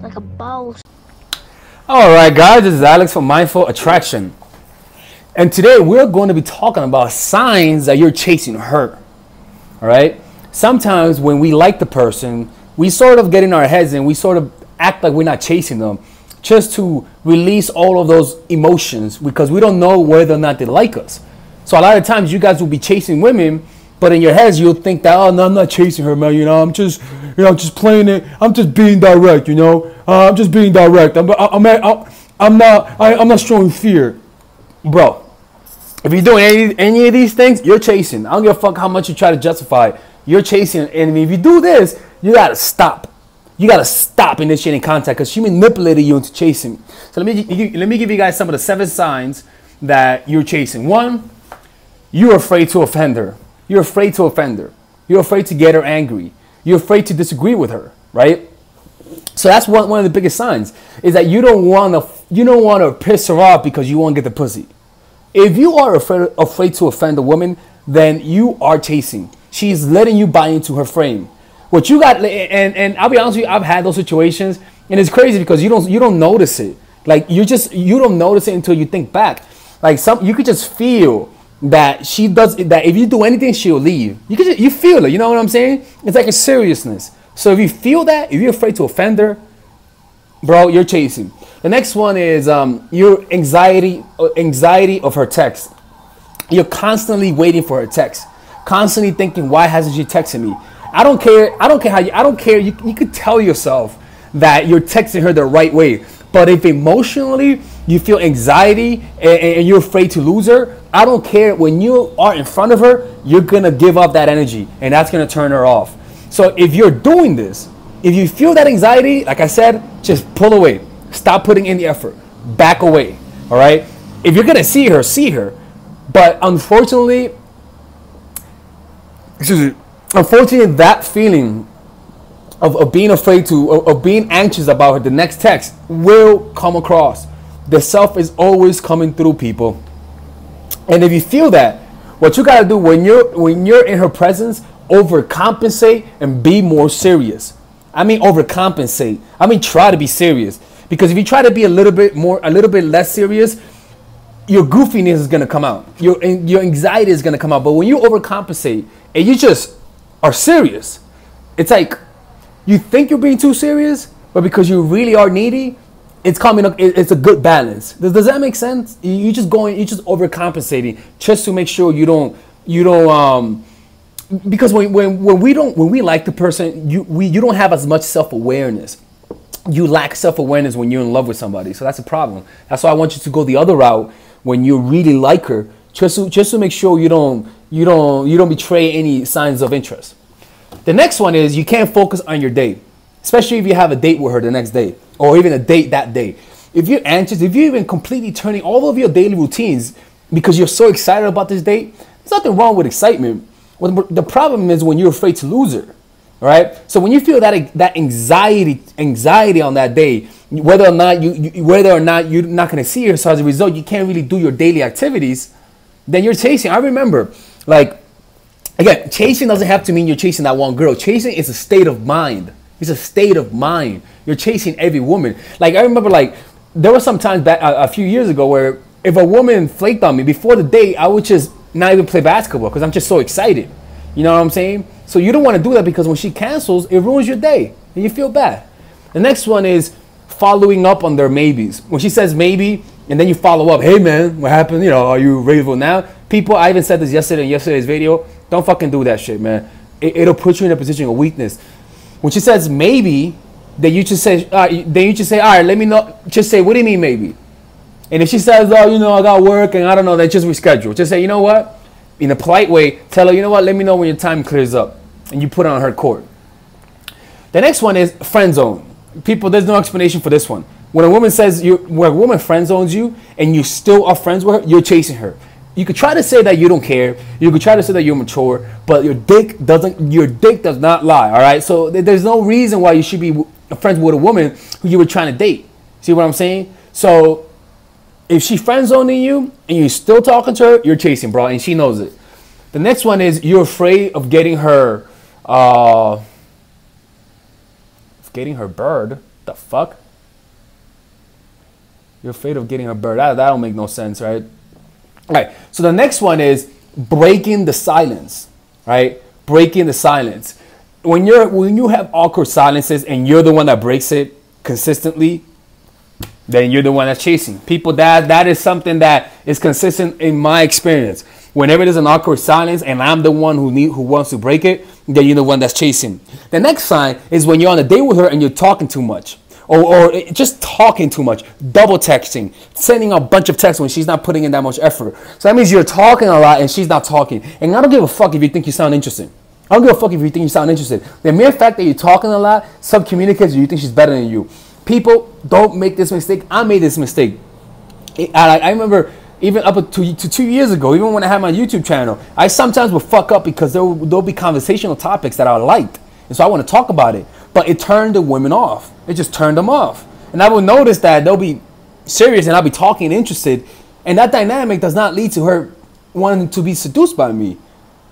like a ball. Alright guys, this is Alex from Mindful Attraction. And today we're going to be talking about signs that you're chasing her. Alright? Sometimes when we like the person, we sort of get in our heads and we sort of act like we're not chasing them just to release all of those emotions because we don't know whether or not they like us. So a lot of times you guys will be chasing women, but in your heads you'll think that, oh no, I'm not chasing her, man. I'm just playing it. I'm just being direct. I'm just being direct. I'm not showing fear, bro. If you're doing any of these things, you're chasing. I don't give a fuck how much you try to justify. You're chasing, and if you do this, you gotta stop. You gotta stop initiating contact because she manipulated you into chasing. So let me give you guys some of the 7 signs that you're chasing. 1, you're afraid to offend her. You're afraid to offend her. You're afraid to get her angry. You're afraid to disagree with her, right? So that's one of the biggest signs is that you don't want to piss her off because you want to get the pussy. If you are afraid to offend a woman, then you are chasing. She's letting you buy into her frame. What you got, and I'll be honest with you, I've had those situations, and it's crazy because you don't notice it. Like you don't notice it until you think back. Like you could just feel that she does that. If you do anything, she'll leave. You feel it. You know what I'm saying? It's like a seriousness. So if you feel that, if you're afraid to offend her, bro, you're chasing. The next one is your anxiety of her text. You're constantly waiting for her text, constantly thinking, why hasn't she texted me? I don't care. You could tell yourself that you're texting her the right way, but if emotionally you feel anxiety and you're afraid to lose her, I don't care. When you are in front of her, you're gonna give up that energy, and that's gonna turn her off. So if you're doing this, if you feel that anxiety, like I said, just pull away. Stop putting in the effort. Back away. All right. If you're gonna see her. But unfortunately, that feeling of being afraid of being anxious about her, the next text will come across. The self is always coming through, people. And if you feel that, what you gotta do when you're in her presence, overcompensate and be more serious. I mean overcompensate. I mean try to be serious. Because if you try to be a little bit less serious, your goofiness is gonna come out. Your anxiety is gonna come out. But when you overcompensate and you just are serious, it's like you think you're being too serious, but because you really are needy, it's coming up. It's a good balance. Does that make sense? You just overcompensating just to make sure you don't because when we like the person, you don't have as much self-awareness. You lack self-awareness when you're in love with somebody, so that's a problem. That's why I want you to go the other route when you really like her, just to make sure you don't betray any signs of interest. The next one is you can't focus on your date, especially if you have a date with her the next day or even a date that day. If you're anxious, if you're even completely turning all of your daily routines because you're so excited about this date, there's nothing wrong with excitement. Well, the problem is when you're afraid to lose her. All right. So when you feel that anxiety on that day, whether or not you're not going to see her, so as a result you can't really do your daily activities, then you're chasing. I remember, like, again, chasing doesn't have to mean you're chasing that one girl. Chasing is a state of mind. It's a state of mind. You're chasing every woman. Like I remember, like there was some times back a few years ago where if a woman flaked on me before the date, I would just not even play basketball because I'm just so excited. You know what I'm saying? So you don't want to do that because when she cancels, it ruins your day and you feel bad. The next one is following up on their maybes. When she says maybe and then you follow up, hey man, what happened? Are you ready for now? People, I even said this yesterday in yesterday's video. Don't fucking do that shit, man. It'll put you in a position of weakness. When she says maybe, then you just say, all right, let me know. Just say, what do you mean maybe? And if she says, oh, I got work and I don't know, then just reschedule. Just say, you know what? In a polite way, tell her, you know what, let me know when your time clears up. And you put it on her court. The next one is friend zone. People, there's no explanation for this one. When a woman when a woman friend zones you and you still are friends with her, you're chasing her. You could try to say that you don't care. You could try to say that you're mature, but your dick does not lie. All right. So there's no reason why you should be friends with a woman who you were trying to date. See what I'm saying? So if she friend zoning you and you're still talking to her, you're chasing, bro, and she knows it. The next one is you're afraid of getting her bird. the fuck? You're afraid of getting a bird. That don't make no sense, right? All right. So the next one is breaking the silence, right? Breaking the silence. When you have awkward silences and you're the one that breaks it consistently, then you're the one that's chasing. People, that is something that is consistent in my experience. Whenever there's an awkward silence and I'm the one who wants to break it, then you're the one that's chasing. The next sign is when you're on a date with her and you're talking too much. Or just talking too much, double texting, sending a bunch of texts when she's not putting in that much effort. So that means you're talking a lot and she's not talking. And I don't give a fuck if you think you sound interesting. I don't give a fuck if you think you sound interested. The mere fact that you're talking a lot subcommunicates you think she's better than you. People, don't make this mistake. I made this mistake. I remember even up to 2 years ago, even when I had my YouTube channel, I sometimes would fuck up because there'll be conversational topics that I liked. And so I want to talk about it. But it turned the women off. It just turned them off. And I will notice that they'll be serious and I'll be talking and interested. And that dynamic does not lead to her wanting to be seduced by me.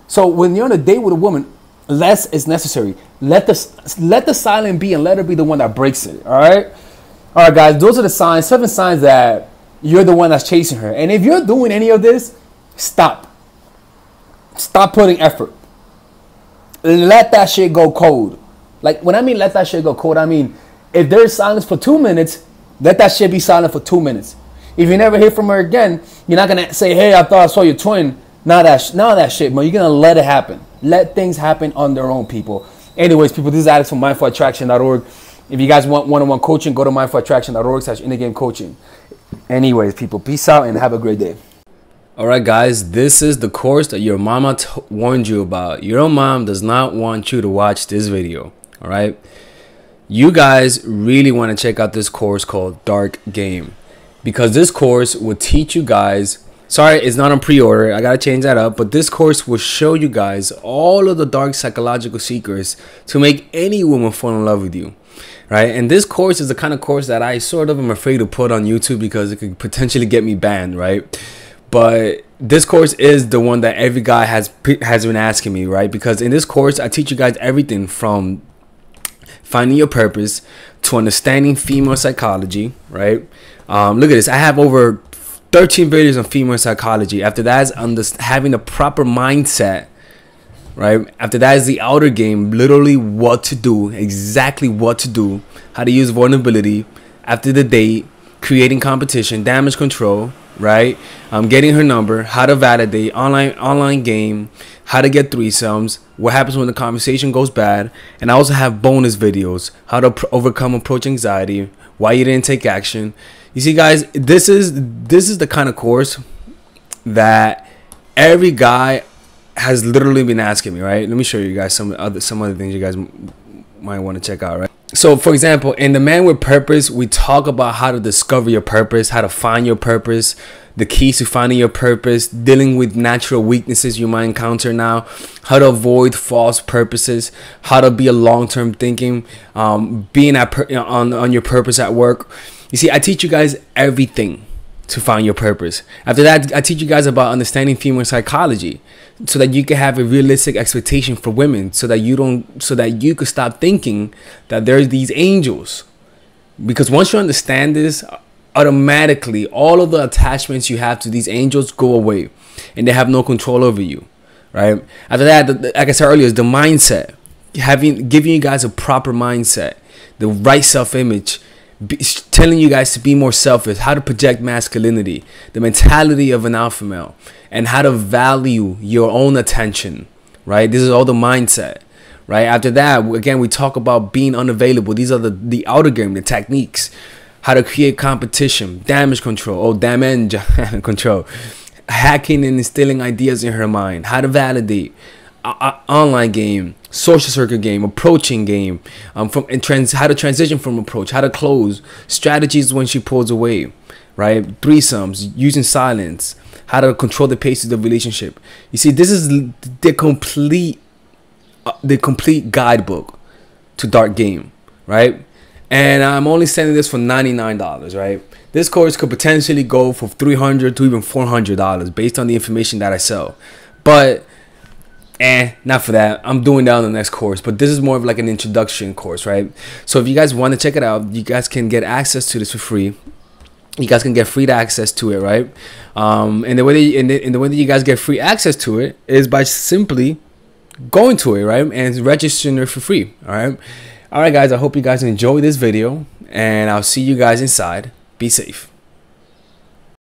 So when you're on a date with a woman, less is necessary. Let the silent be and let her be the one that breaks it. All right? All right, guys. Those are the signs, 7 signs that you're the one that's chasing her. And if you're doing any of this, stop. Stop putting effort. Let that shit go cold. Like, when I mean let that shit go cold, I mean, if there's silence for 2 minutes, let that shit be silent for 2 minutes. If you never hear from her again, you're not going to say, hey, I thought I saw your twin. None of that shit, but you're going to let it happen. Let things happen on their own, people. Anyways, people, this is Alex from mindfulattraction.org. If you guys want one-on-one coaching, go to mindfulattraction.org/in-the-game-coaching. Anyways, people, peace out and have a great day. All right, guys, this is the course that your mama warned you about. Your mom does not want you to watch this video. All right, you guys really want to check out this course called Dark Game, because this course will teach you guys. Sorry, it's not on pre-order. I gotta change that up. But this course will show you guys all of the dark psychological secrets to make any woman fall in love with you, right? And this course is the kind of course that I sort of am afraid to put on YouTube because it could potentially get me banned, right? But this course is the one that every guy has been asking me, right? Because in this course, I teach you guys everything from finding your purpose to understanding female psychology, right? Look at this. I have over 13 videos on female psychology. After that is having a proper mindset, right? After that is the outer game, literally what to do, exactly what to do, how to use vulnerability. After the date, creating competition, damage control, right? Getting her number, how to validate, online game, how to get threesomes, what happens when the conversation goes bad. And I also have bonus videos, how to overcome approach anxiety, why you didn't take action. You see, guys, this is the kind of course that every guy has literally been asking me, right? Let me show you guys some other things you guys might want to check out, right? So, for example, in The Man with Purpose, we talk about how to discover your purpose, how to find your purpose, the keys to finding your purpose, dealing with natural weaknesses you might encounter now, how to avoid false purposes, how to be a long-term thinking, being on your purpose at work. You see, I teach you guys everything to find your purpose. After that, I teach you guys about understanding female psychology, so that you can have a realistic expectation for women, so that you could stop thinking that there's these angels. Because once you understand this, automatically all of the attachments you have to these angels go away and they have no control over you, right? After that, like I said earlier, is the mindset. Giving you guys a proper mindset, the right self-image, telling you guys to be more selfish, how to project masculinity, the mentality of an alpha male, and how to value your own attention, right? This is all the mindset, right? After that, again, we talk about being unavailable. These are the outer game, the techniques, how to create competition, damage control, damage control, hacking and instilling ideas in her mind, how to validate, online game, social circuit game, approaching game, how to transition from approach, how to close, strategies when she pulls away, right? Threesomes, using silence, how to control the pace of the relationship. You see, this is the complete guidebook to Dark Game, right? And I'm only selling this for $99, right? This course could potentially go for $300 to even $400 based on the information that I sell. But Not for that. I'm doing that on the next course, but this is more of like an introduction course, right? So if you guys want to check it out, you guys can get access to this for free. You guys can get free access to it, right? And the way that you guys get free access to it is by simply going to it, right, and registering it for free. All right, guys. I hope you guys enjoy this video, and I'll see you guys inside. Be safe.